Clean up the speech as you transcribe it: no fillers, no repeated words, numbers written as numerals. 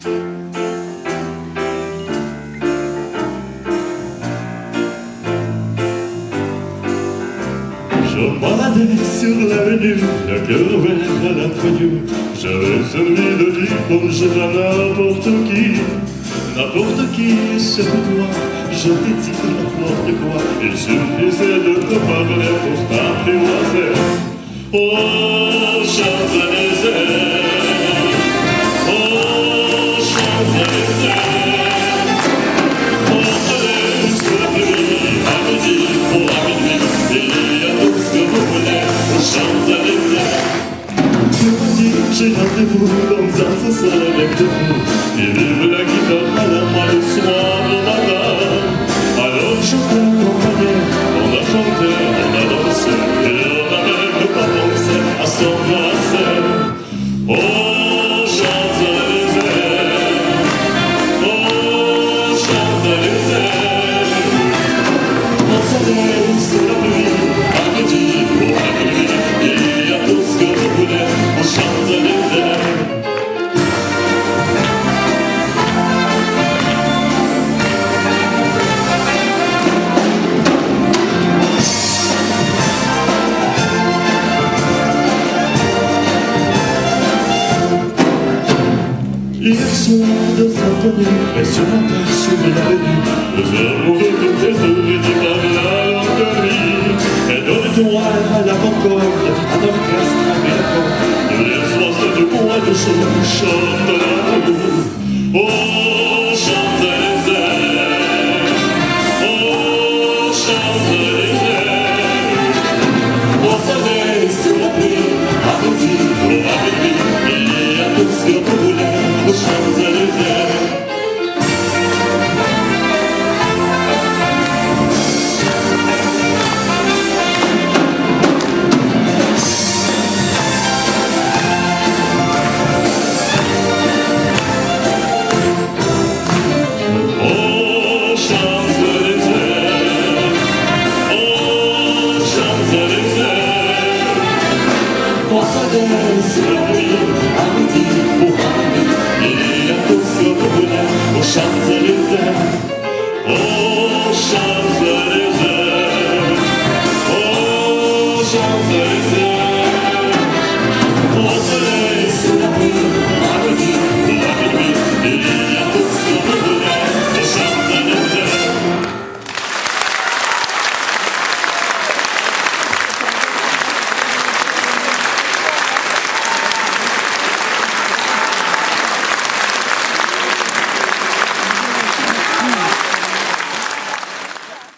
Je baladais sur l'avenue, le cœur ouvert à l'inconnu. J'avais envie de dire bonjour à n'importe qui, c'est pour toi. Je t'ai dit n'importe quoi, il suffisait de te parler pour t'apprivoiser. Oh, Champs-Élysées, oh, Champs-Élysées, on se lève sous la pluie, à midi, pour à minuit, il y a tout ce que vous voulez aux Champs-Élysées. Tu m'as dit, j'ai rendez-vous dans un sous-sol avec de vous. Il livre la guitare à la main le soir, le matin. Alors je t'accompagnais, on a chanté, on a dansé, et on n'a même pas pensé à s'embrasser. Oh, Champs-Élysées, oh, Champs-Élysées, on s'allait sous la pluie, à midi ou à minuit, il y a tout ce que vous voulez aux Champs-Élysées. Hier soir, deux inconnus, et sur la terre, sur l'avenue, deux amoureux de tes deux, unis par la languerie. Et de l'étoile à la concorde, un orchestre à Milano, de les oiseaux de bois de chaux, chantent l'amour. Oh, Champs-Élysées, oh, Champs-Élysées, on s'allait sous la pluie, à midi ou à minuit, il y a tout ce que vous voulez aux Champs-Élysées.